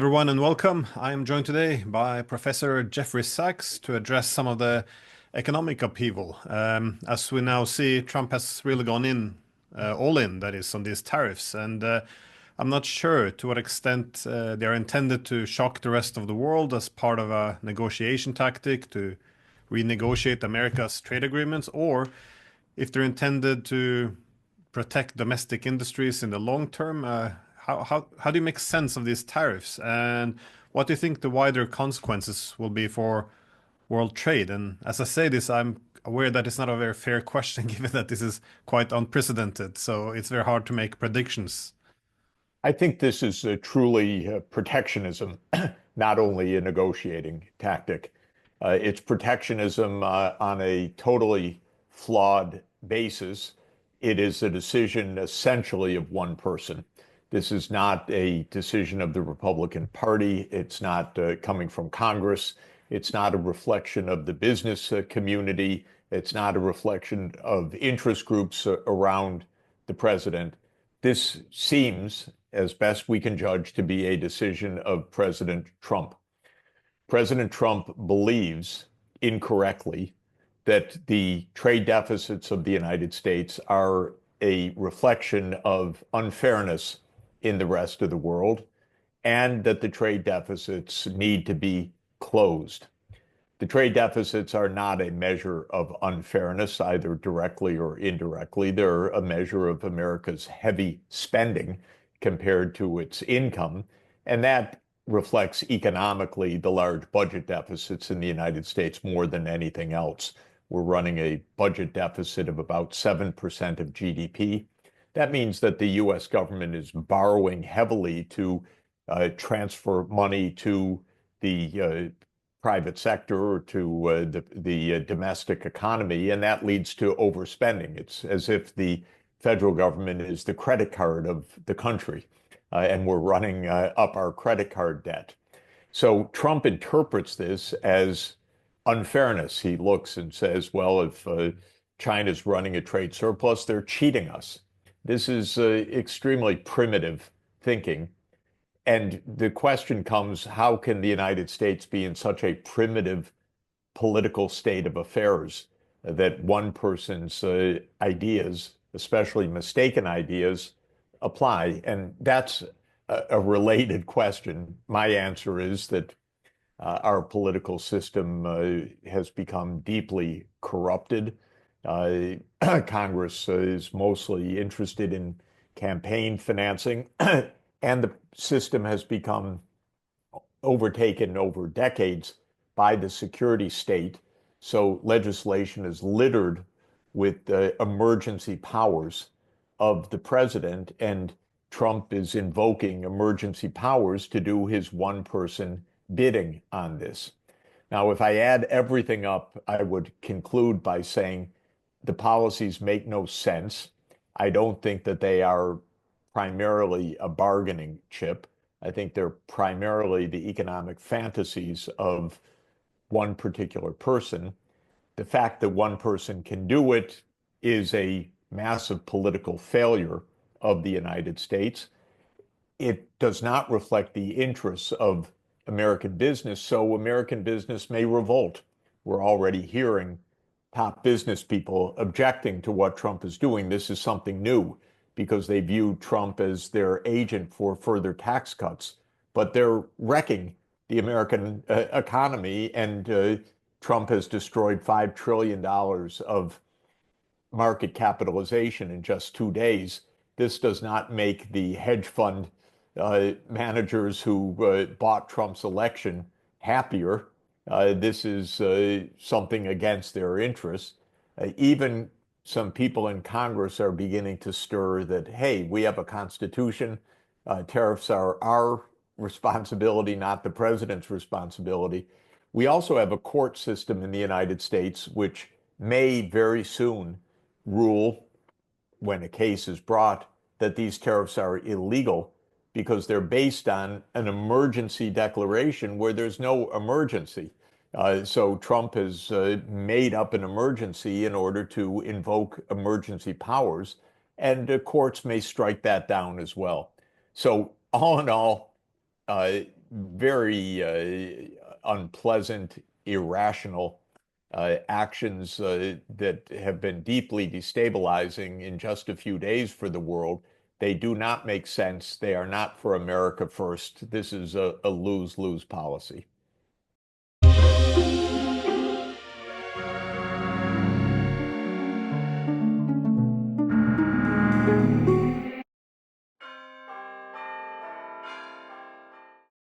everyone, and welcome. I am joined today by Professor Jeffrey Sachs to address some of the economic upheaval. As we now see, Trump has really gone in, all in, that is, on these tariffs. And I'm not sure to what extent they are intended to shock the rest of the world as part of a negotiation tactic to renegotiate America's trade agreements, or if they're intended to protect domestic industries in the long term. How do you make sense of these tariffs, and what do you think the wider consequences will be for world trade? And as I say this, I'm aware that it's not a very fair question, given that this is quite unprecedented. So it's very hard to make predictions. I think this is truly protectionism, not only a negotiating tactic. It's protectionism on a totally flawed basis. It is a decision essentially of one person. This is not a decision of the Republican Party. It's not coming from Congress. It's not a reflection of the business community. It's not a reflection of interest groups around the president. This seems, as best we can judge, to be a decision of President Trump. President Trump believes incorrectly that the trade deficits of the United States are a reflection of unfairness in the rest of the world, and that the trade deficits need to be closed. The trade deficits are not a measure of unfairness, either directly or indirectly. They're a measure of America's heavy spending compared to its income, and that reflects economically the large budget deficits in the United States more than anything else. We're running a budget deficit of about 7% of GDP. That means that the US government is borrowing heavily to transfer money to the private sector or to the domestic economy, and that leads to overspending. It's as if the federal government is the credit card of the country, and we're running up our credit card debt. So Trump interprets this as unfairness. He looks and says, well, if China's running a trade surplus, they're cheating us. This is extremely primitive thinking. And the question comes, how can the United States be in such a primitive political state of affairs that one person's ideas, especially mistaken ideas, apply? And that's a related question. My answer is that our political system has become deeply corrupted. Congress is mostly interested in campaign financing, and the system has become overtaken over decades by the security state. So legislation is littered with the emergency powers of the president, and Trump is invoking emergency powers to do his one-person bidding on this. Now, if I add everything up, I would conclude by saying the policies make no sense. I don't think that they are primarily a bargaining chip. I think they're primarily the economic fantasies of one particular person. The fact that one person can do it is a massive political failure of the United States. It does not reflect the interests of American business, so American business may revolt. We're already hearing top business people objecting to what Trump is doing. This is something new because they view Trump as their agent for further tax cuts, but they're wrecking the American economy, and Trump has destroyed $5 trillion of market capitalization in just 2 days. This does not make the hedge fund managers who bought Trump's election happier. This is something against their interests. Even some people in Congress are beginning to stir that, hey, we have a constitution. Tariffs are our responsibility, not the president's responsibility. We also have a court system in the United States which may very soon rule, when a case is brought, that these tariffs are illegal because they're based on an emergency declaration where there's no emergency. So Trump has made up an emergency in order to invoke emergency powers, and courts may strike that down as well. So all in all, very unpleasant, irrational actions that have been deeply destabilizing in just a few days for the world. They do not make sense. They are not for America first. This is a lose-lose policy.